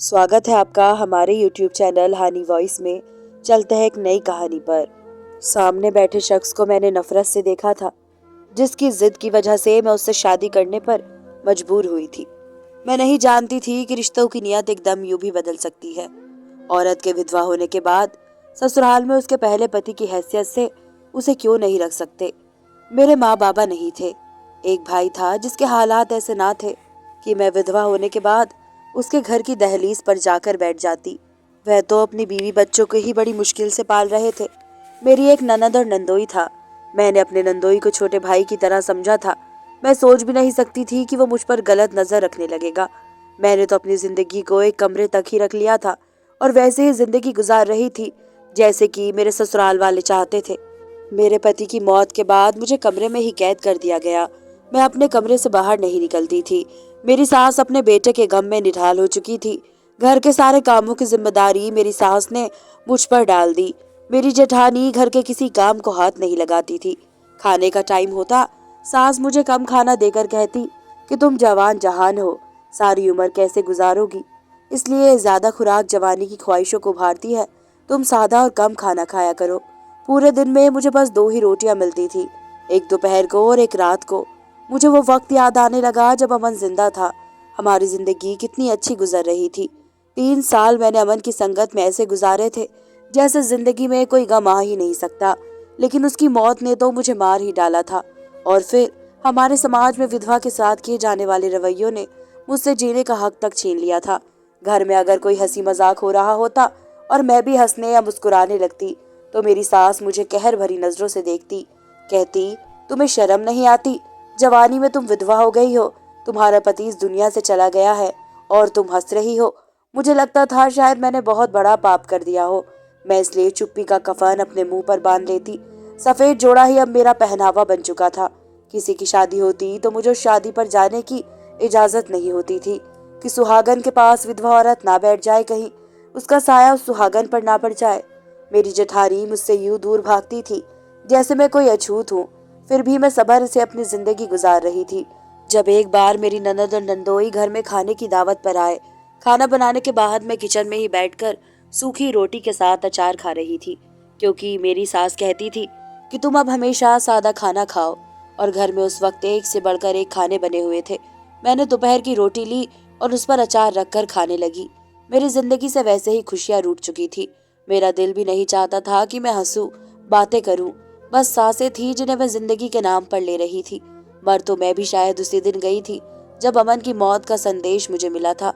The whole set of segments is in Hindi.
स्वागत है आपका हमारे YouTube चैनल हानी वॉइस में। चलते हैं एक नई कहानी पर। सामने बैठे शख्स को मैंने नफरत से देखा था, जिसकी जिद की वजह से मैं उससे शादी करने पर मजबूर हुई थी। मैं नहीं जानती थी कि रिश्तों की नीयत एकदम यूं भी बदल सकती है। औरत के विधवा होने के बाद ससुराल में उसके पहले पति की हैसियत से उसे क्यों नहीं रख सकते। मेरे माँ बाबा नहीं थे, एक भाई था जिसके हालात ऐसे ना थे कि मैं विधवा होने के बाद उसके घर की दहलीज पर जाकर बैठ जाती। वह तो अपनी बीवी बच्चों को ही बड़ी मुश्किल से पाल रहे थे। मेरी एक ननद और नंदोई था। मैंने अपने नंदोई को छोटे भाई की तरह समझा था। मैं सोच भी नहीं सकती थी कि वो मुझ पर गलत नजर रखने लगेगा। मैंने तो अपनी जिंदगी को एक कमरे तक ही रख लिया था और वैसे ही जिंदगी गुजार रही थी जैसे कि मेरे ससुराल वाले चाहते थे। मेरे पति की मौत के बाद मुझे कमरे में ही कैद कर दिया गया। मैं अपने कमरे से बाहर नहीं निकलती थी। मेरी सास अपने बेटे के गम में निढाल हो चुकी थी। घर के सारे कामों की जिम्मेदारी मेरी सास ने मुझ पर डाल दी। मेरी जेठानी घर के किसी काम को हाथ नहीं लगाती थी। खाने का टाइम होता, सास मुझे कम खाना देकर कहती कि तुम जवान जहान हो, सारी उम्र कैसे गुजारोगी, इसलिए ज्यादा खुराक जवानी की ख्वाहिशों को उभारती है। तुम सादा और कम खाना खाया करो। पूरे दिन में मुझे बस 2 ही रोटियां मिलती थी, एक दोपहर को और एक रात को। मुझे वो वक्त याद आने लगा जब अमन जिंदा था। हमारी जिंदगी कितनी अच्छी गुजर रही थी। 3 साल मैंने अमन की संगत में ऐसे गुजारे थे जैसे जिंदगी में कोई गम आ ही नहीं सकता। लेकिन उसकी मौत ने तो मुझे मार ही डाला था। और फिर हमारे समाज में विधवा के साथ किए जाने वाले रवैयों ने मुझसे जीने का हक तक छीन लिया था। घर में अगर कोई हंसी मजाक हो रहा होता और मैं भी हंसने या मुस्कुराने लगती तो मेरी सास मुझे कहर भरी नजरों से देखती, कहती, तुम्हें शर्म नहीं आती? जवानी में तुम विधवा हो गई हो, तुम्हारा पति इस दुनिया से चला गया है और तुम हंस रही हो। मुझे लगता था शायद मैंने बहुत बड़ा पाप कर दिया हो। मैं इसलिए चुप्पी का कफन अपने मुंह पर बांध लेती। सफेद जोड़ा ही अब मेरा पहनावा बन चुका था। किसी की शादी होती तो मुझे उस शादी पर जाने की इजाजत नहीं होती थी कि सुहागन के पास विधवा औरत ना बैठ जाए, कहीं उसका साया उस सुहागन पर ना पड़ जाए। मेरी जेठानी मुझसे यूं दूर भागती थी जैसे मैं कोई अछूत हूँ। फिर भी मैं सब्र से अपनी जिंदगी गुजार रही थी। जब एक बार मेरी ननद और नंदोई घर में खाने की दावत पर आए। खाना बनाने के बाद मैं किचन में ही बैठकर सूखी रोटी के साथ अचार खा रही थी, क्योंकि मेरी सास कहती थी कि तुम अब हमेशा सादा खाना खाओ। और घर में उस वक्त एक से बढ़कर एक खाने बने हुए थे। मैंने दोपहर की रोटी ली और उस पर अचार रखकर खाने लगी। मेरी जिंदगी से वैसे ही खुशियां रूठ चुकी थी। मेरा दिल भी नहीं चाहता था कि मैं हंसूं, बातें करूं। बस सांसें थी जिन्हें मैं जिंदगी के नाम पर ले रही थी। मर तो मैं भी शायद उसी दिन गई थी जब अमन की मौत का संदेश मुझे मिला था।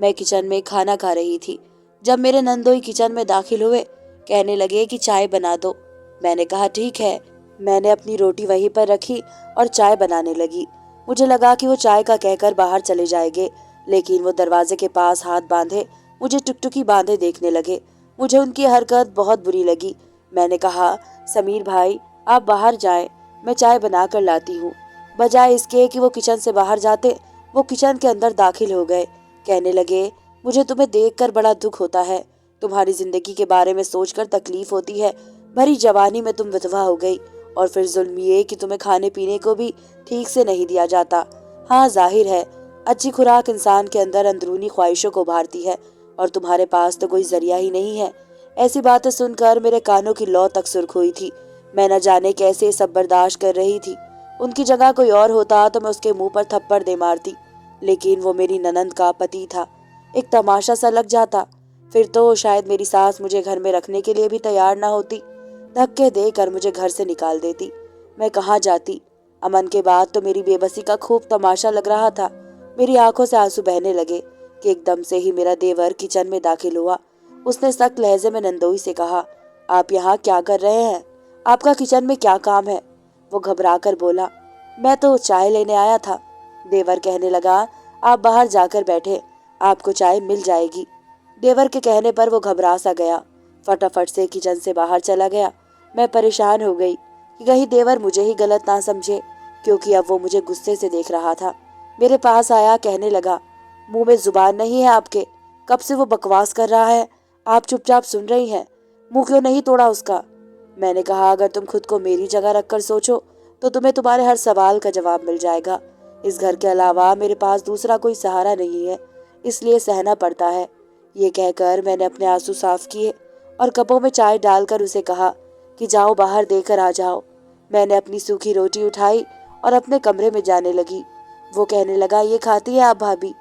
मैं किचन में खाना खा रही थी जब मेरे नंदोई किचन में दाखिल हुए। कहने लगे कि चाय बना दो। मैंने कहा ठीक है। मैंने अपनी रोटी वहीं पर रखी और चाय बनाने लगी। मुझे लगा कि वो चाय का कहकर बाहर चले जाएंगे, लेकिन वो दरवाजे के पास हाथ बांधे मुझे टुकटुकी बांधे देखने लगे। मुझे उनकी हरकत बहुत बुरी लगी। मैंने कहा, समीर भाई आप बाहर जाएं, मैं चाय बना कर लाती हूँ। बजाय इसके कि वो किचन से बाहर जाते, वो किचन के अंदर दाखिल हो गए। कहने लगे, मुझे तुम्हें देखकर बड़ा दुख होता है। तुम्हारी जिंदगी के बारे में सोचकर तकलीफ होती है। भरी जवानी में तुम विधवा हो गई और फिर जुल्म ये कि तुम्हें खाने पीने को भी ठीक से नहीं दिया जाता। हाँ जाहिर है, अच्छी खुराक इंसान के अंदर अंदरूनी ख्वाहिशों को उभारती है और तुम्हारे पास तो कोई जरिया ही नहीं है। ऐसी बातें सुनकर मेरे कानों की लौ तक सुर्ख हुई थी। मैं न जाने कैसे सब बर्दाश्त कर रही थी। उनकी जगह कोई और होता तो मैं उसके मुंह पर थप्पड़ दे मारती, लेकिन वो मेरी ननंद का पति था। एक तमाशा सा लग जाता। फिर तो शायद मेरी सास मुझे घर में रखने के लिए भी तैयार ना होती। धक्के देकर मुझे घर से निकाल देती। मैं कहाँ जाती? अमन के बाद तो मेरी बेबसी का खूब तमाशा लग रहा था। मेरी आंखों से आंसू बहने लगे कि एकदम से ही मेरा देवर किचन में दाखिल हुआ। उसने सख्त लहजे में नंदोई से कहा, आप यहाँ क्या कर रहे हैं? आपका किचन में क्या काम है? वो घबराकर बोला, मैं तो चाय लेने आया था। देवर कहने लगा, आप बाहर जाकर बैठे, आपको चाय मिल जाएगी। देवर के कहने पर वो घबरा सा गया। फटाफट से किचन से बाहर चला गया। मैं परेशान हो गई कि कहीं देवर मुझे ही गलत ना समझे, क्योंकि अब वो मुझे गुस्से से देख रहा था। मेरे पास आया, कहने लगा, मुंह में जुबान नहीं है आपके? कब से वो बकवास कर रहा है, आप चुपचाप सुन रही हैं? मुंह क्यों नहीं तोड़ा उसका? मैंने कहा, अगर तुम खुद को मेरी जगह रखकर सोचो तो तुम्हें तुम्हारे हर सवाल का जवाब मिल जाएगा। इस घर के अलावा मेरे पास दूसरा कोई सहारा नहीं है, इसलिए सहना पड़ता है। ये कहकर मैंने अपने आंसू साफ किए और कपों में चाय डालकर उसे कहा कि जाओ बाहर देकर आ जाओ। मैंने अपनी सूखी रोटी उठाई और अपने कमरे में जाने लगी। वो कहने लगा, ये खाती है आप भाभी?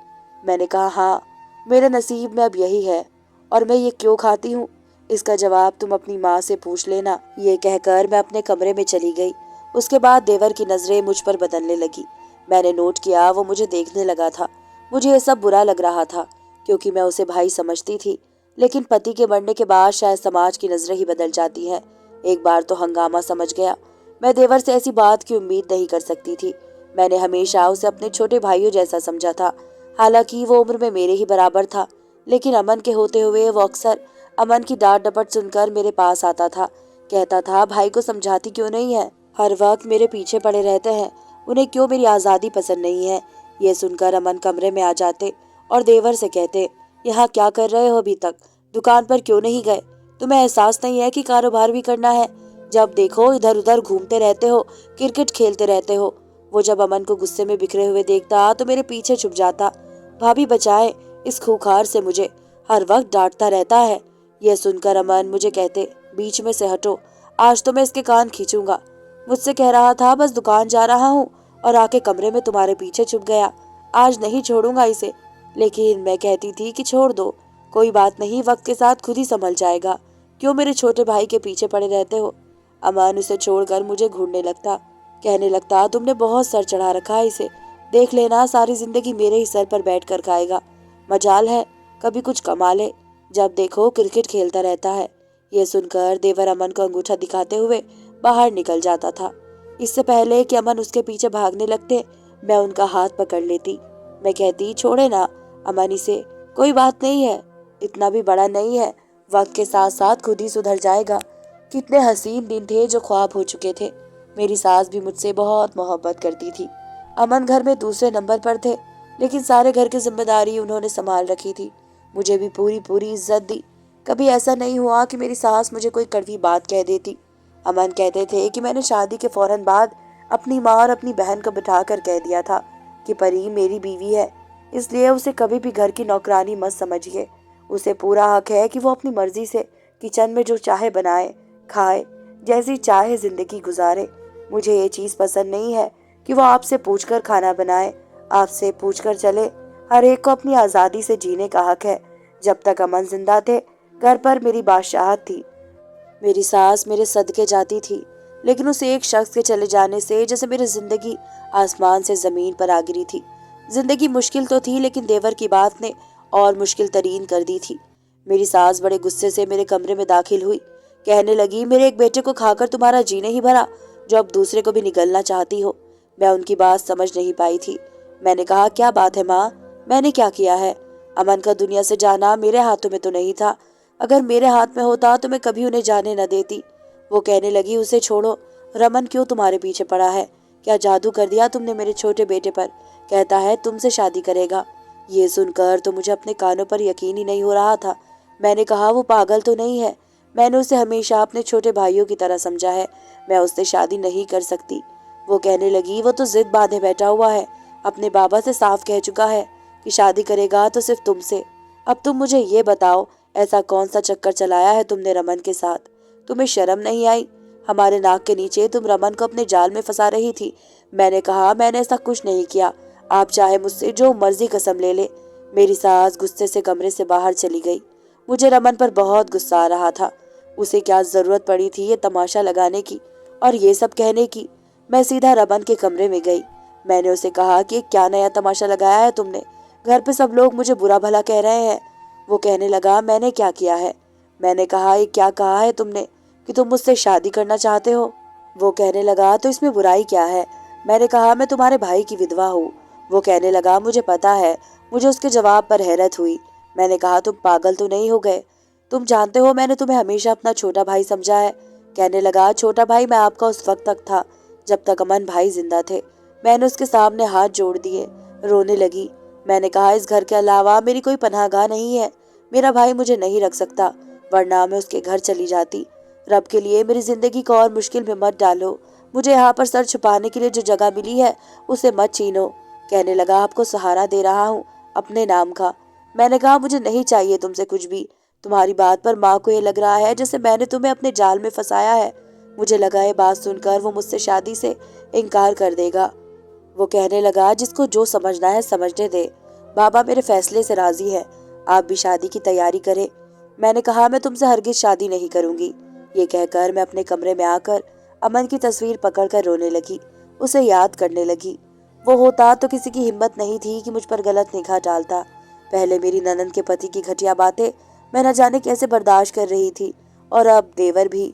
मैंने कहा, हाँ, मेरे नसीब में अब यही है, और मैं ये क्यों खाती हूँ इसका जवाब तुम अपनी माँ से पूछ लेना। ये कहकर मैं अपने कमरे में चली गई। उसके बाद देवर की नजरें मुझ पर बदलने लगी। मैंने नोट किया वो मुझे देखने लगा था। मुझे ये सब बुरा लग रहा था क्योंकि मैं उसे भाई समझती थी, लेकिन पति के मरने के बाद शायद समाज की नजरें ही बदल जाती हैं। एक बार तो हंगामा समझ गया। मैं देवर से ऐसी बात की उम्मीद नहीं कर सकती थी। मैंने हमेशा उसे अपने छोटे भाइयों जैसा समझा था। हालांकि वो उम्र में मेरे ही बराबर था, लेकिन अमन के होते हुए वो अक्सर अमन की डांट डपट सुनकर मेरे पास आता था। कहता था, भाई को समझाती क्यों नहीं है, हर वक्त मेरे पीछे पड़े रहते हैं, उन्हें क्यों मेरी आज़ादी पसंद नहीं है। ये सुनकर अमन कमरे में आ जाते और देवर से कहते, यहाँ क्या कर रहे हो अभी तक, दुकान पर क्यों नहीं गए? तुम्हें एहसास नहीं है कि कारोबार भी करना है? जब देखो इधर उधर घूमते रहते हो, क्रिकेट खेलते रहते हो। वो जब अमन को गुस्से में बिखरे हुए देखता तो मेरे पीछे छुप जाता। भाभी बचाए, इस खूंखार से मुझे हर वक्त डांटता रहता है। यह सुनकर अमन मुझे कहते, बीच में से हटो, आज तो मैं इसके कान खींचूंगा। मुझसे कह रहा था बस दुकान जा रहा हूँ और आके कमरे में तुम्हारे पीछे छुप गया। आज नहीं छोड़ूंगा इसे। लेकिन मैं कहती थी कि छोड़ दो, कोई बात नहीं, वक्त के साथ खुद ही संभल जाएगा। क्यों मेरे छोटे भाई के पीछे पड़े रहते हो? अमन उसे छोड़कर मुझे घूरने लगता। कहने लगता, तुमने बहुत सर चढ़ा रखा है इसे, देख लेना सारी जिंदगी मेरे ही सर पर बैठ कर खाएगा। मजाल है कभी कुछ कमा ले, जब देखो क्रिकेट खेलता रहता है। ये सुनकर देवर अमन को अंगूठा दिखाते हुए बाहर निकल जाता था। इससे पहले कि अमन उसके पीछे भागने लगते, मैं उनका हाथ पकड़ लेती। मैं कहती, छोड़े ना अमन इसे, कोई बात नहीं है, इतना भी बड़ा नहीं है, वक्त के साथ साथ खुद ही सुधर जाएगा। कितने हसीन दिन थे जो ख्वाब हो चुके थे। मेरी सास भी मुझसे बहुत मोहब्बत करती थी। अमन घर में दूसरे नंबर पर थे, लेकिन सारे घर की जिम्मेदारी उन्होंने संभाल रखी थी। मुझे भी पूरी पूरी इज्जत दी। कभी ऐसा नहीं हुआ कि मेरी सास मुझे कोई कड़वी बात कह देती। अमन कहते थे कि मैंने शादी के फौरन बाद अपनी माँ और अपनी बहन को बिठा कर कह दिया था कि परी मेरी बीवी है, इसलिए उसे कभी भी घर की नौकरानी मत समझिए। उसे पूरा हक है कि वो अपनी मर्जी से किचन में जो चाहे बनाए, खाए, जैसी चाहे जिंदगी गुजारे। मुझे ये चीज़ पसंद नहीं है कि वो आपसे पूछकर खाना बनाए, आपसे पूछकर चले। हर एक को अपनी आज़ादी से जीने का हक है। जब तक अमन जिंदा थे, घर पर मेरी बादशाहत थी। मेरी सास मेरे सदके जाती थी, लेकिन उस एक शख्स के चले जाने से जैसे मेरी जिंदगी आसमान से जमीन पर आ गिरी थी। जिंदगी मुश्किल तो थी, लेकिन देवर की बात ने और मुश्किल तरीन कर दी थी। मेरी सास बड़े गुस्से से मेरे कमरे में दाखिल हुई। कहने लगी, मेरे एक बेटे को खाकर तुम्हारा जी नहीं भरा जो अब दूसरे को भी निगलना चाहती हो। मैं उनकी बात समझ नहीं पाई थी। मैंने कहा, क्या बात है माँ, मैंने क्या किया है? अमन का दुनिया से जाना मेरे हाथों में तो नहीं था। अगर मेरे हाथ में होता तो मैं कभी उन्हें जाने न देती। वो कहने लगी, उसे छोड़ो, रमन क्यों तुम्हारे पीछे पड़ा है? क्या जादू कर दिया तुमने मेरे छोटे बेटे पर? कहता है तुमसे शादी करेगा। ये सुनकर तो मुझे अपने कानों पर यकीन ही नहीं हो रहा था। मैंने कहा, वो पागल तो नहीं है? मैंने उसे हमेशा अपने छोटे भाइयों की तरह समझा है, मैं उससे शादी नहीं कर सकती। वो कहने लगी, वो तो जिद बांधे बैठा हुआ है, अपने बाबा से साफ कह चुका है कि शादी करेगा तो सिर्फ तुमसे। अब तुम मुझे ये बताओ, ऐसा कौन सा चक्कर चलाया है तुमने रमन के साथ? तुम्हें शर्म नहीं आई? हमारे नाक के नीचे तुम रमन को अपने जाल में फंसा रही थी। मैंने कहा, मैंने ऐसा कुछ नहीं किया, आप चाहे मुझसे जो मर्जी कसम ले ले। मेरी सास गुस्से से कमरे से बाहर चली गई। मुझे रमन पर बहुत गुस्सा आ रहा था। उसे क्या जरूरत पड़ी थी ये तमाशा लगाने की और ये सब कहने की? मैं सीधा रमन के कमरे में गई। मैंने उसे कहा कि क्या नया तमाशा लगाया है तुमने? घर पे सब लोग मुझे बुरा भला कह रहे हैं। वो कहने लगा, मैंने क्या किया है? मैंने कहा, ये क्या कहा है तुमने कि तुम मुझसे शादी करना चाहते हो? वो कहने लगा, तो इसमें बुराई क्या है? मैंने कहा, मैं तुम्हारे भाई की विधवा हूँ। वो कहने लगा, मुझे पता है। मुझे उसके जवाब पर हैरत हुई। मैंने कहा, तुम पागल तो नहीं हो गए? तुम जानते हो मैंने तुम्हें हमेशा अपना छोटा भाई समझा है। कहने लगा, छोटा भाई मैं आपका उस वक्त तक था जब तक अमन भाई जिंदा थे। मैंने उसके सामने हाथ जोड़ दिए, रोने लगी। मैंने कहा, इस घर के अलावा मेरी कोई पनाहगाह नहीं है। मेरा भाई मुझे नहीं रख सकता, वरना मैं उसके घर चली जाती। रब के लिए मेरी जिंदगी को और मुश्किल में मत डालो। मुझे यहाँ पर सर छुपाने के लिए जो जगह मिली है उसे मत छीनो। कहने लगा, आपको सहारा दे रहा हूँ अपने नाम का। मैंने कहा, मुझे नहीं चाहिए तुमसे कुछ भी। तुम्हारी बात पर माँ को ये लग रहा है जैसे मैंने तुम्हें अपने जाल में फंसाया है। मुझे लगा ये बात सुनकर वो मुझसे शादी से इनकार कर देगा। वो कहने लगा, जिसको जो समझना है समझने दे। बाबा मेरे फैसले से राजी है, आप भी शादी की तैयारी करें। मैंने कहा, मैं तुमसे हरगिज शादी नहीं करूंगी। ये कहकर मैं अपने कमरे में आकर अमन की तस्वीर पकड़कर रोने लगी, उसे याद करने लगी। वो होता तो किसी की हिम्मत नहीं थी कि मुझ पर गलत निगाह डालता। पहले मेरी ननद के पति की घटिया बातें मैं न जाने कैसे बर्दाश्त कर रही थी, और अब देवर भी,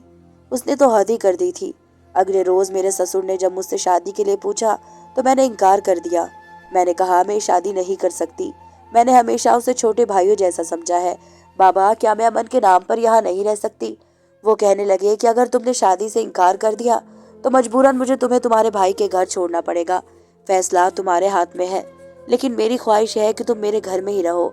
उसने तो हद ही कर दी थी। अगले रोज मेरे ससुर ने जब मुझसे शादी के लिए पूछा तो मैंने इनकार कर दिया। मैंने कहा, मैं शादी नहीं कर सकती। मैंने हमेशा उसे छोटे भाइयों जैसा समझा है। बाबा, क्या मैं अमन के नाम पर यहाँ नहीं रह सकती? वो कहने लगे कि अगर तुमने शादी से इनकार कर दिया तो मजबूरन मुझे तुम्हें तुम्हारे भाई के घर छोड़ना पड़ेगा। फैसला तुम्हारे हाथ में है, लेकिन मेरी ख्वाहिश है कि तुम मेरे घर में ही रहो।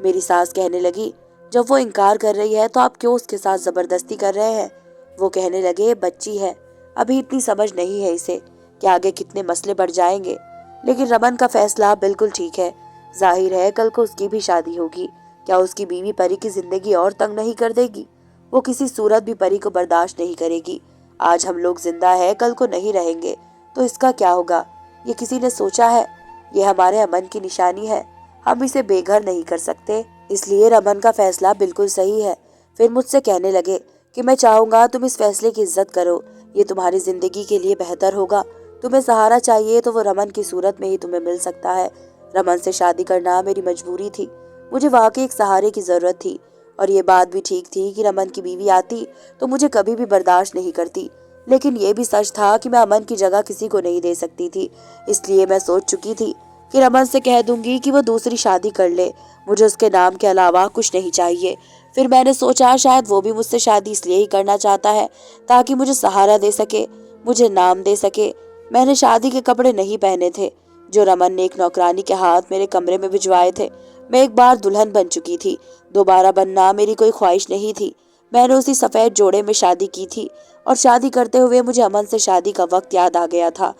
मेरी सास कहने लगी, जब वो इनकार कर रही है तो आप क्यों उसके साथ जबरदस्ती कर रहे हैं? वो कहने लगे, बच्ची है, अभी इतनी समझ नहीं है इसे कि आगे कितने मसले बढ़ जाएंगे। लेकिन रमन का फैसला बिल्कुल ठीक है। जाहिर है कल को उसकी भी शादी होगी। क्या उसकी बीवी परी की जिंदगी और तंग नहीं कर देगी? वो किसी सूरत भी परी को बर्दाश्त नहीं करेगी। आज हम लोग जिंदा है, कल को नहीं रहेंगे तो इसका क्या होगा? ये किसी ने सोचा है? ये हमारे अमन की निशानी है, हम इसे बेघर नहीं कर सकते। इसलिए रमन का फैसला बिल्कुल सही है। फिर मुझसे कहने लगे कि मैं चाहूंगा तुम इस फैसले की इज्जत करो, ये तुम्हारी जिंदगी के लिए बेहतर होगा। तुम्हें सहारा चाहिए तो वो रमन की सूरत में ही तुम्हें मिल सकता है। रमन से शादी करना मेरी मजबूरी थी, मुझे वाकई एक सहारे की जरूरत थी। और ये बात भी ठीक थी कि रमन की बीवी आती तो मुझे कभी भी बर्दाश्त नहीं करती। लेकिन ये भी सच था कि मैं अमन की जगह किसी को नहीं दे सकती थी। इसलिए मैं सोच चुकी थी कि रमन से कह दूंगी कि वो दूसरी शादी कर ले, मुझे उसके नाम के अलावा कुछ नहीं चाहिए। फिर मैंने सोचा शायद वो भी मुझसे शादी इसलिए ही करना चाहता है ताकि मुझे सहारा दे सके, मुझे नाम दे सके। मैंने शादी के कपड़े नहीं पहने थे जो रमन ने एक नौकरानी के हाथ मेरे कमरे में भिजवाए थे। मैं एक बार दुल्हन बन चुकी थी, दोबारा बनना मेरी कोई ख्वाहिश नहीं थी। मैंने उसी सफेद जोड़े में शादी की थी, और शादी करते हुए मुझे अमन से शादी का वक्त याद आ गया था।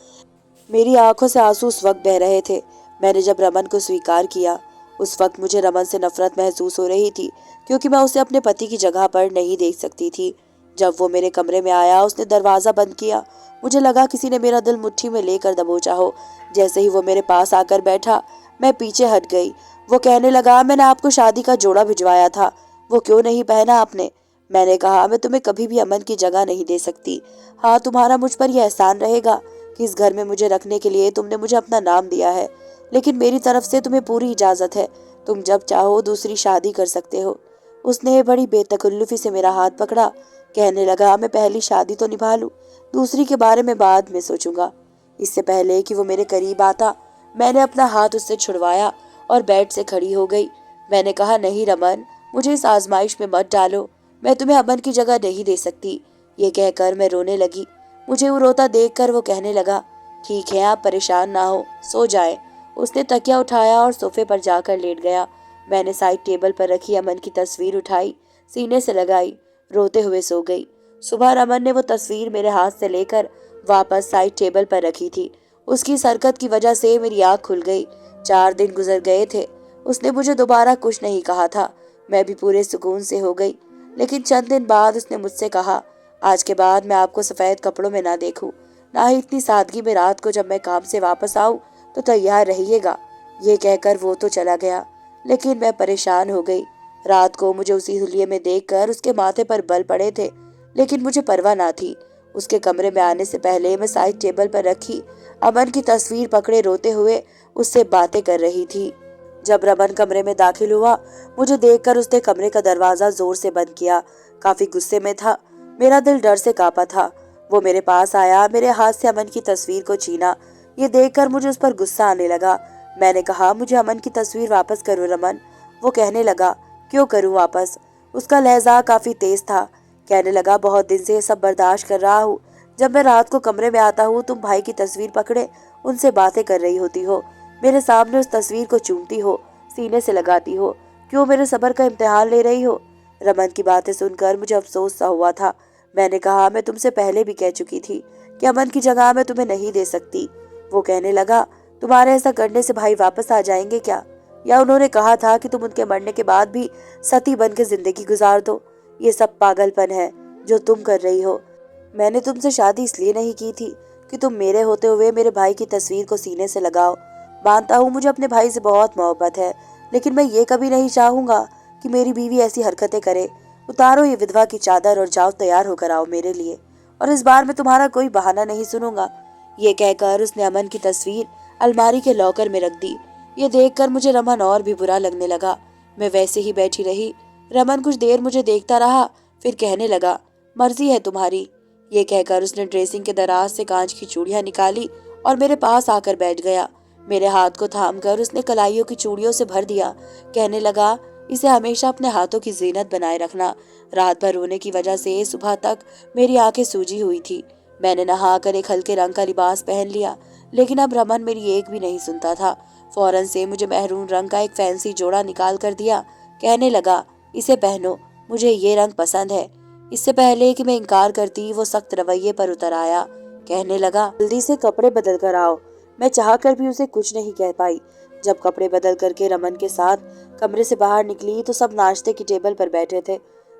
मेरी आंखों से आंसू उस वक्त बह रहे थे। मैंने जब रमन को स्वीकार किया उस वक्त मुझे रमन से नफरत महसूस हो रही थी, क्योंकि मैं उसे अपने पति की जगह पर नहीं देख सकती थी। जब वो मेरे कमरे में आया, उसने दरवाजा बंद किया। मुझे लगा किसी ने मेरा दिल मुट्ठी में लेकर दबोचा हो। जैसे ही वो मेरे पास आकर बैठा, मैं पीछे हट गई। वो कहने लगा, मैंने आपको शादी का जोड़ा भिजवाया था, वो क्यों नहीं पहना आपने? मैंने कहा, मैं तुम्हें कभी भी अमन की जगह नहीं दे सकती। हाँ, तुम्हारा मुझ पर यह एहसान रहेगा कि इस घर में मुझे रखने के लिए तुमने मुझे अपना नाम दिया है, लेकिन मेरी तरफ से तुम्हें पूरी इजाजत है। तुम जब चाहो दूसरी शादी कर सकते हो। उसने बड़ी बेतकल्लुफी से मेरा हाथ पकड़ा। कहने लगा, मैं पहली शादी तो निभा लूं, दूसरी के बारे में बाद में सोचूंगा। इससे पहले कि वो मेरे करीब आता, मैंने अपना हाथ उससे छुड़वाया और बेड से खड़ी हो गई। मैंने कहा, नहीं रमन, मुझे इस आजमाइश में मत डालो, मैं तुम्हें अमन की जगह नहीं दे सकती। ये कहकर मैं रोने लगी। मुझे वो रोता देखकर वो कहने लगा, ठीक है, आप परेशान ना हो, सो जाए। उसने तकिया उठाया और सोफे पर जाकर लेट गया। मैंने साइड टेबल पर रखी अमन की तस्वीर उठाई, सीने से लगाई, रोते हुए सो गई। सुबह रमन ने वो तस्वीर मेरे हाथ से लेकर वापस साइड टेबल पर रखी थी। उसकी इस हरकत की वजह से मेरी आँख खुल गई। 4 दिन गुजर गए थे, उसने मुझे दोबारा कुछ नहीं कहा था। मैं भी पूरे सुकून से हो गई। लेकिन चंद दिन बाद उसने मुझसे कहा, आज के बाद मैं आपको सफेद कपड़ों में ना देखूं, ना ही इतनी सादगी में रात को जब मैं काम से वापस आऊं तो तैयार रहिएगा। ये कहकर वो तो चला गया, लेकिन मैं परेशान हो गई। रात को मुझे उसी हुलिये में देखकर उसके माथे पर बल पड़े थे, लेकिन मुझे परवाह ना थी। उसके कमरे में आने से पहले मैं साइड टेबल पर रखी अमन की तस्वीर पकड़े रोते हुए उससे बातें कर रही थी। जब रमन कमरे में दाखिल हुआ, मुझे देखकर उसने कमरे का दरवाजा जोर से बंद किया। काफी गुस्से में था, मेरा दिल डर से कांपा था। वो मेरे पास आया, मेरे हाथ से अमन की तस्वीर को छीना। ये देखकर मुझे उस पर गुस्सा आने लगा। मैंने कहा, मुझे अमन की तस्वीर वापस करो रमन। वो कहने लगा, क्यों करूं वापस? उसका लहजा काफी तेज था। कहने लगा, बहुत दिन से ये सब बर्दाश्त कर रहा हूँ। जब मैं रात को कमरे में आता हूँ, तुम भाई की तस्वीर पकड़े उनसे बातें कर रही होती हो, मेरे सामने उस तस्वीर को चूमती हो, सीने से लगाती हो। क्यों मेरे सब्र का इम्तिहान ले रही हो? रमन की बातें सुनकर मुझे अफसोस सा हुआ था। मैंने कहा, मैं तुमसे पहले भी कह चुकी थी कि अमन की जगह मैं तुम्हें नहीं दे सकती। वो कहने लगा, तुम्हारे ऐसा करने से भाई वापस आ जाएंगे क्या? या उन्होंने कहा था कि तुम उनके मरने के बाद भी सती बन के जिंदगी गुजार दो? ये सब पागलपन है जो तुम कर रही हो। मैंने तुमसे शादी इसलिए नहीं की थी कि तुम मेरे होते हुए मेरे भाई की तस्वीर को सीने से लगाओ। मानता हूँ मुझे अपने भाई से बहुत मोहब्बत है, लेकिन मैं ये कभी नहीं चाहूंगा कि मेरी बीवी ऐसी हरकतें करे। उतारो ये विधवा की चादर और जाओ, तैयार होकर आओ मेरे लिए, और इस बार मैं तुम्हारा कोई बहाना नहीं सुनूंगा। ये कहकर उसने अमन की तस्वीर अलमारी के लॉकर में रख दी। ये देखकर मुझे रमन और भी बुरा लगने लगा। मैं वैसे ही बैठी रही। रमन कुछ देर मुझे देखता रहा, फिर कहने लगा, मर्जी है तुम्हारी। ये कहकर उसने ड्रेसिंग के दराज से कांच की चूड़ियां निकाली और मेरे पास आकर बैठ गया। मेरे हाथ को थामकर उसने कलाइयों की चूड़ियों से भर दिया। कहने लगा, इसे हमेशा अपने हाथों की जीनत बनाए रखना। रात भर रोने की वजह से सुबह तक मेरी आंखें सूजी हुई थी। मैंने नहाकर एक हल्के रंग का लिबास पहन लिया, लेकिन अब रमन मेरी एक भी नहीं सुनता था। फौरन से मुझे मेहरून रंग का एक फैंसी जोड़ा निकाल कर दिया। कहने लगा, इसे पहनो, मुझे ये रंग पसंद है। इससे पहले कि मैं इंकार करती, वो सख्त रवैये पर उतर आया। कहने लगा, जल्दी से कपड़े बदल कर आओ। मैं चाहकर भी उसे कुछ नहीं कह पाई। जब कपड़े बदल करके रमन के साथ कमरे से बाहर निकली तो सब नाश्ते की टेबल पर बैठे थे।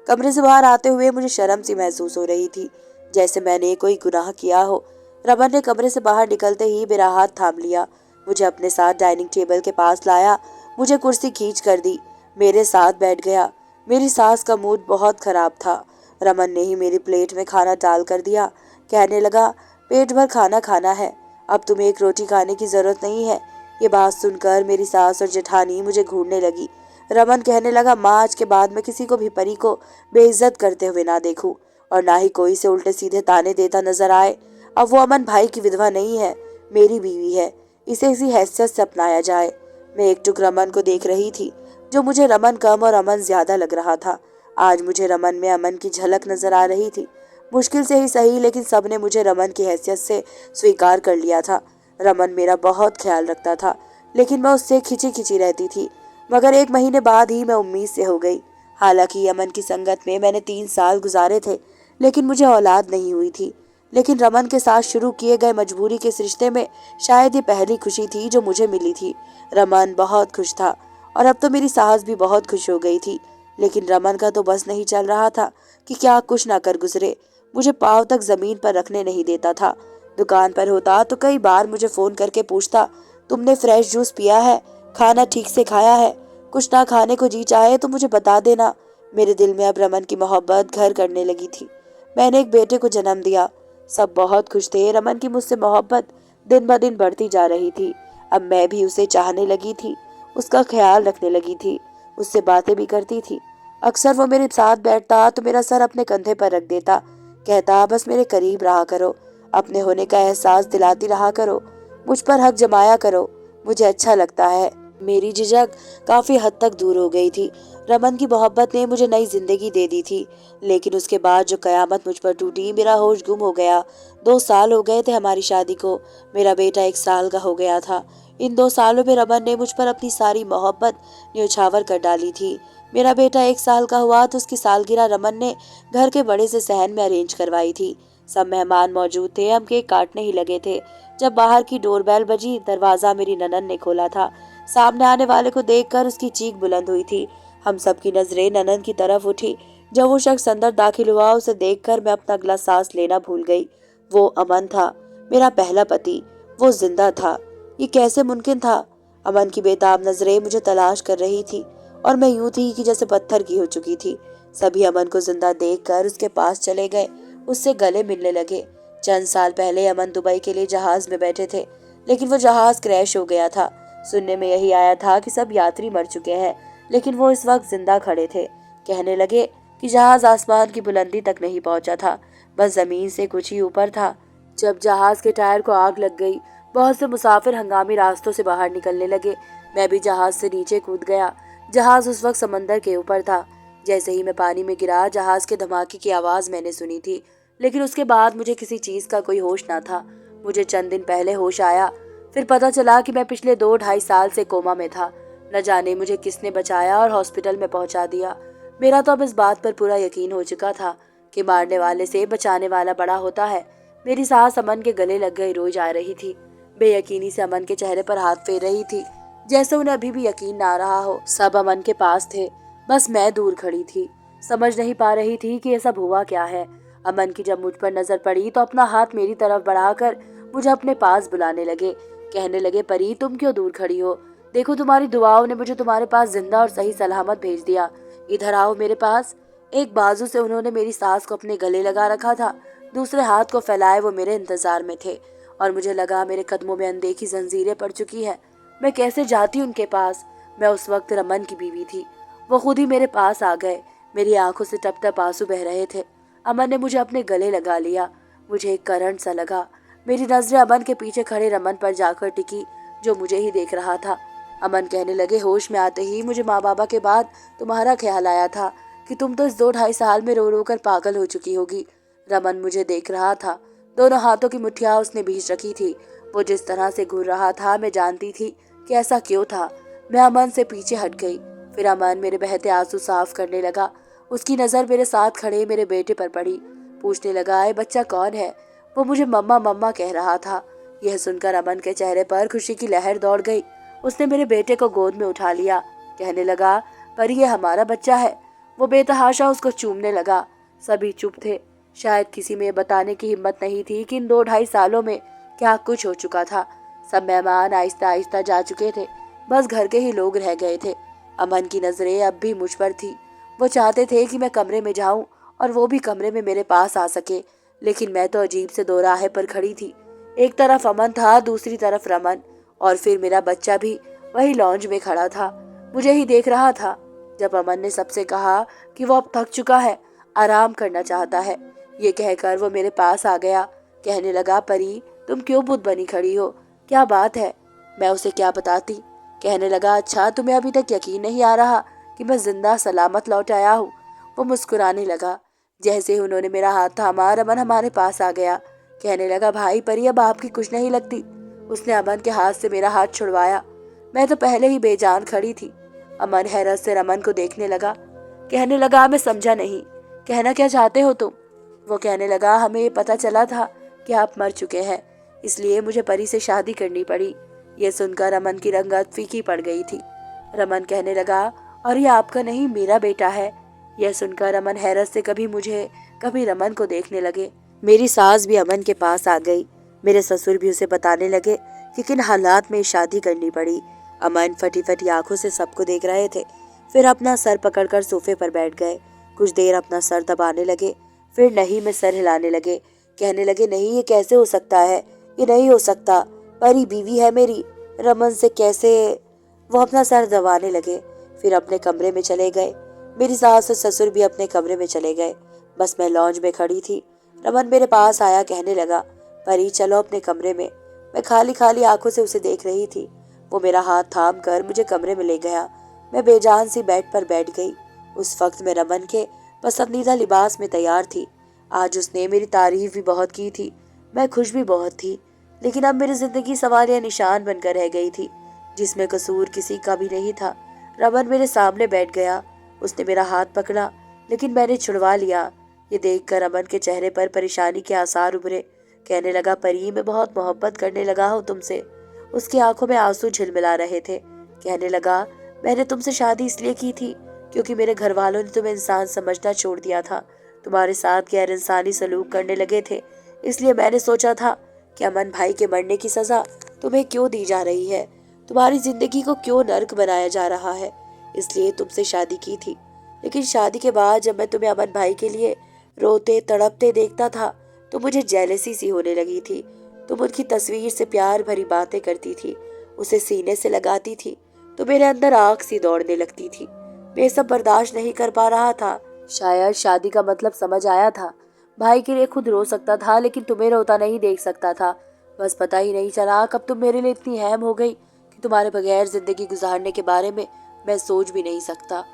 कमरे से बाहर आते हुए मुझे शर्म सी महसूस हो रही थी, जैसे मैंने कोई गुनाह किया हो। रमन ने कमरे से बाहर निकलते ही मेरा हाथ थाम लिया, मुझे अपने साथ डाइनिंग टेबल के पास लाया, मुझे कुर्सी खींच कर दी, मेरे साथ बैठ गया। मेरी सास का मूड बहुत खराब था। रमन ने ही मेरी प्लेट में खाना डाल कर दिया। कहने लगा, पेट भर खाना खाना है, अब तुम्हें एक रोटी खाने की जरूरत नहीं है। ये बात सुनकर मेरी सास और जेठानी मुझे घूरने लगी। रमन कहने लगा, माँ, आज के बाद मैं किसी को भी परी को बेइज्जत करते हुए ना देखूं, और ना ही कोई से उल्टे सीधे ताने देता नजर आए। अब वो अमन भाई की विधवा नहीं है, मेरी बीवी है, इसे इसी हैसियत से अपनाया जाए। मैं एकटुक रमन को देख रही थी, जो मुझे रमन कम और अमन ज्यादा लग रहा था। आज मुझे रमन में अमन की झलक नजर आ रही थी। मुश्किल से ही सही, लेकिन सबने मुझे रमन की हैसियत से स्वीकार कर लिया था। रमन मेरा बहुत ख्याल रखता था, लेकिन मैं उससे खिंची खिंची रहती थी। मगर 1 महीने बाद ही मैं उम्मीद से हो गई। हालांकि अमन की संगत में मैंने 3 साल गुजारे थे, लेकिन मुझे औलाद नहीं हुई थी। लेकिन रमन के साथ शुरू किए गए मजबूरी के इस रिश्ते में शायद ये पहली खुशी थी जो मुझे मिली थी। रमन बहुत खुश था, और अब तो मेरी सास भी बहुत खुश हो गई थी। लेकिन रमन का तो बस नहीं चल रहा था कि क्या कुछ ना कर गुजरे। मुझे पाँव तक जमीन पर रखने नहीं देता था। दुकान पर होता तो कई बार मुझे फोन करके पूछता, तुमने फ्रेश जूस पिया है, खाना ठीक से खाया है, कुछ ना खाने को जी चाहे तो मुझे बता देना। मेरे दिल में अब रमन की मोहब्बत घर करने लगी थी। मैंने एक बेटे को जन्म दिया। सब बहुत खुश थे। रमन की मुझसे मोहब्बत दिन ब दिन बढ़ती जा रही थी। अब मैं भी उसे चाहने लगी थी, उसका ख्याल रखने लगी थी, उससे बातें भी करती थी। अक्सर वो मेरे साथ बैठता तो मेरा सर अपने कंधे पर रख देता। कहता, बस मेरे करीब रहा करो, अपने होने का एहसास दिलाती रहा करो, मुझ पर हक जमाया करो, मुझे अच्छा लगता है। मेरी झिझक काफी हद तक दूर हो गई थी। रमन की मोहब्बत ने मुझे नई जिंदगी दे दी थी, लेकिन उसके बाद जो कयामत मुझ पर टूटी, मेरा होश गुम हो गया। 2 साल हो गए थे हमारी शादी को। मेरा बेटा 1 साल का हो गया था। इन 2 सालों में रमन ने मुझ पर अपनी सारी मोहब्बत न्यौछावर कर डाली थी। मेरा बेटा 1 साल का हुआ तो उसकी सालगिरह रमन ने घर के बड़े से सहन में अरेंज करवाई थी। सब मेहमान मौजूद थे, हम केक काटने ही लगे थे जब बाहर की डोरबेल बजी। दरवाजा मेरी ननद ने खोला था। सामने आने वाले को देखकर उसकी चीख बुलंद हुई थी। हम सबकी नजरें ननद की तरफ उठी। जब वो शख्स अंदर दाखिल हुआ, उसे देखकर मैं अपना अगला सांस लेना भूल गई। वो अमन था, मेरा पहला पति। वो जिंदा था। ये कैसे मुमकिन था? अमन की बेताब नजरें मुझे तलाश कर रही थी, और मैं यूं थी कि जैसे पत्थर की हो चुकी थी। सभी अमन को जिंदा देखकर उसके पास चले गए, उससे गले मिलने लगे। चंद साल पहले अमन दुबई के लिए जहाज में बैठे थे, लेकिन वो जहाज क्रैश हो गया था। सुनने में यही आया था कि सब यात्री मर चुके हैं, लेकिन वो इस वक्त जिंदा खड़े थे। कहने लगे कि जहाज आसमान की बुलंदी तक नहीं पहुंचा था, बस जमीन से कुछ ही ऊपर था। जब जहाज के टायर को आग लग गई, बहुत से मुसाफिर हंगामी रास्तों से बाहर निकलने लगे। मैं भी जहाज से नीचे कूद गया। जहाज उस वक्त समंदर के ऊपर था। जैसे ही मैं पानी में गिरा, जहाज के धमाके की आवाज मैंने सुनी थी, लेकिन उसके बाद मुझे किसी चीज का कोई होश ना था। मुझे चंद दिन पहले होश आया, फिर पता चला कि मैं पिछले 2-2.5 साल से कोमा में था। न जाने मुझे किसने बचाया और हॉस्पिटल में पहुंचा दिया। मेरा तो अब इस बात पर पूरा यकीन हो चुका था कि मारने वाले से बचाने वाला बड़ा होता है। मेरी सास अमन के गले लग गई रोई जा रही थी। बेयकीनी से अमन के चेहरे पर हाथ फेर रही थी। जैसे उन्हें अभी भी यकीन ना आ रहा हो। सब अमन के पास थे, बस मैं दूर खड़ी थी। समझ नहीं पा रही थी कि ये सब हुआ क्या है। अमन की जब मुझ पर नजर पड़ी तो अपना हाथ मेरी तरफ बढ़ाकर मुझे अपने पास बुलाने लगे। कहने लगे, परी तुम क्यों दूर खड़ी हो? देखो तुम्हारी दुआओं ने मुझे तुम्हारे पास जिंदा और सही सलामत भेज दिया। इधर आओ मेरे पास। एक बाजू से उन्होंने मेरी सांस को अपने गले लगा रखा था, दूसरे हाथ को फैलाए वो मेरे इंतजार में थे और मुझे लगा मेरे कदमों में अनदेखी जंजीरें पड़ चुकी हैं। मैं कैसे जाती उनके पास? मैं उस वक्त रमन की बीवी थी। वो खुद ही मेरे पास आ गए। मेरी आंखों से टप टप आंसू बह रहे थे। अमन ने मुझे अपने गले लगा लिया। मुझे एक करंट सा लगा। मेरी नजरें अमन के पीछे खड़े रमन पर जाकर टिकी, जो मुझे ही देख रहा था। अमन कहने लगे, होश में आते ही मुझे माँ बाबा के बाद तुम्हारा ख्याल आया था कि तुम तो इस 2-2.5 साल में रो रो कर पागल हो चुकी होगी। रमन मुझे देख रहा था। दोनों हाथों की मुठ्ठियां उसने बीच रखी थी। वो जिस तरह से घूर रहा था मैं जानती थी कि ऐसा क्यों था। मैं अमन से पीछे हट गई। फिर अमन मेरे बहते आंसू साफ करने लगा। उसकी नजर मेरे साथ खड़े मेरे बेटे पर पड़ी। पूछने लगा, ये बच्चा कौन है? वो मुझे मम्मा मम्मा कह रहा था। यह सुनकर अमन के चेहरे पर खुशी की लहर दौड़ गई। उसने मेरे बेटे को गोद में उठा लिया। कहने लगा, पर ये हमारा बच्चा है। वो बेतहाशा उसको चूमने लगा। सभी चुप थे। शायद किसी में बताने की हिम्मत नहीं थी कि इन 2-2.5 सालों में क्या कुछ हो चुका था। सब मेहमान आहिस्ता आहिस्ता जा चुके थे। बस घर के ही लोग रह गए थे। अमन की नजरें अब भी मुझ पर थी। वो चाहते थे कि मैं कमरे में जाऊं और वो भी कमरे में मेरे पास आ सके, लेकिन मैं तो अजीब से दोराहे पर खड़ी थी। एक तरफ अमन था, दूसरी तरफ रमन, और फिर मेरा बच्चा भी वही लॉन्ज में खड़ा था, मुझे ही देख रहा था। जब अमन ने सबसे कहा कि वो अब थक चुका है, आराम करना चाहता है, ये कहकर वो मेरे पास आ गया। कहने लगा, परी तुम क्यों बुद्ध बनी खड़ी हो? क्या बात है? मैं उसे क्या बताती। कहने लगा, अच्छा तुम्हें अभी तक यकीन नहीं आ रहा कि मैं जिंदा सलामत लौट आया हूँ? वो मुस्कुराने लगा। जैसे ही उन्होंने मेरा हाथ थामा, रमन हमारे पास आ गया। कहने लगा, भाई परी अब आपकी कुछ नहीं लगती। उसने अमन के हाथ से मेरा हाथ छुड़वाया। मैं तो पहले ही बेजान खड़ी थी। अमन हैरत से रमन को देखने लगा। कहने लगा, मैं समझा नहीं, कहना क्या चाहते हो तुम? वो कहने लगा, हमें ये पता चला था कि आप मर चुके हैं, इसलिए मुझे परी से शादी करनी पड़ी। ये सुनकर रमन की रंगत फीकी पड़ गई थी। रमन कहने लगा, और ये आपका नहीं मेरा बेटा है। यह सुनकर रमन हैरत से कभी मुझे कभी रमन को देखने लगे। मेरी सास भी अमन के पास आ गई। मेरे ससुर भी उसे बताने लगे कि किन हालात में शादी करनी पड़ी। अमन फटी फटी आंखों से सबको देख रहे थे। फिर अपना सर पकड़कर सोफे पर बैठ गए। कुछ देर अपना सर दबाने लगे, फिर नहीं में सर हिलाने लगे। कहने लगे, नहीं ये कैसे हो सकता है? ये नहीं हो सकता। परी बीवी है मेरी, रमन से कैसे? वो अपना सर दबाने लगे, फिर अपने कमरे में चले गए। मेरी सास और ससुर भी अपने कमरे में चले गए। बस मैं लॉन्ज में खड़ी थी। रमन मेरे पास आया। कहने लगा, परी चलो अपने कमरे में। मैं खाली खाली आंखों से उसे देख रही थी। वो मेरा हाथ थाम कर मुझे कमरे में ले गया। मैं बेजान सी बेड पर बैठ गई। उस वक्त मैं रमन के पसंदीदा लिबास में तैयार थी। आज उसने मेरी तारीफ भी बहुत की थी। मैं खुश भी बहुत थी, लेकिन अब मेरी जिंदगी सवालिया निशान बनकर रह गई थी, जिसमें कसूर किसी का भी नहीं था। रमन मेरे सामने बैठ गया। उसने मेरा हाथ पकड़ा, लेकिन मैंने छुड़वा लिया। ये देखकर रमन के चेहरे पर परेशानी के आसार उभरे। कहने लगा, परी मैं बहुत मोहब्बत करने लगा हूँ तुमसे। उसकी आंखों में आंसू झिलमिला रहे थे। कहने लगा, मैंने तुमसे शादी इसलिए की थी क्योंकि मेरे घर वालों ने तुम्हें इंसान समझना छोड़ दिया था। तुम्हारे साथ गैर इंसानी सलूक करने लगे थे। इसलिए मैंने सोचा था कि अमन भाई के मरने की सजा तुम्हें क्यों दी जा रही है, तुम्हारी जिंदगी को क्यों नर्क बनाया जा रहा है, इसलिए तुमसे शादी की थी। लेकिन शादी के बाद जब मैं तुम्हें अमन भाई के लिए रोते तड़पते देखता था तो मुझे जेलसी सी होने लगी थी। तुम उनकी तस्वीर से प्यार भरी बातें करती थी, उसे सीने से लगाती थी तो मेरे अंदर आग सी दौड़ने लगती थी। मैं सब बर्दाश्त नहीं कर पा रहा था। शायद शादी का मतलब समझ आया था। भाई के लिए खुद रो सकता था, लेकिन तुम्हें रोता नहीं देख सकता था। बस पता ही नहीं चला कब तुम मेरे लिए इतनी अहम हो गई कि तुम्हारे बगैर जिंदगी गुजारने के बारे में मैं सोच भी नहीं सकता।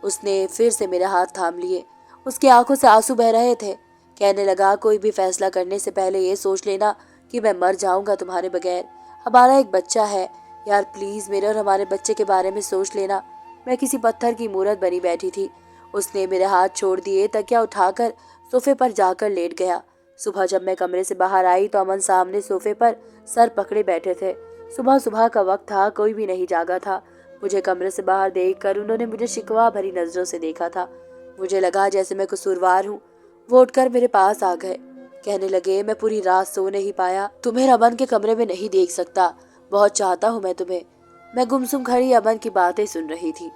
उसने फिर से मेरे हाथ थाम लिए। उसकी आंखों से आंसू बह रहे थे। कहने लगा, कोई भी फैसला करने से पहले ये सोच लेना कि मैं मर जाऊंगा तुम्हारे बगैर। हमारा एक बच्चा है यार, प्लीज मेरे और हमारे बच्चे के बारे में सोच लेना। मैं किसी पत्थर की मूरत बनी बैठी थी। उसने मेरे हाथ छोड़ दिए, तकिया उठाकर सोफे पर जाकर लेट गया। सुबह जब मैं कमरे से बाहर आई तो अमन सामने सोफे पर सर पकड़े बैठे थे। सुबह सुबह का वक्त था, कोई भी नहीं जागा था। मुझे कमरे से बाहर देखकर उन्होंने मुझे शिकवा भरी नजरों से देखा था। मुझे लगा जैसे मैं कसूरवार हूँ। वो उठकर मेरे पास आ गए। कहने लगे, मैं पूरी रात सो नहीं पाया, तुम्हें रमन के कमरे में नहीं देख सकता, बहुत चाहता हूँ मैं तुम्हें। मैं गुमसुम खड़ी अमन की बातें सुन रही थी।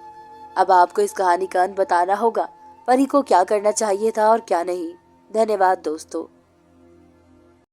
अब आपको इस कहानी का अंत बताना होगा, परी को क्या करना चाहिए था और क्या नहीं। धन्यवाद दोस्तों।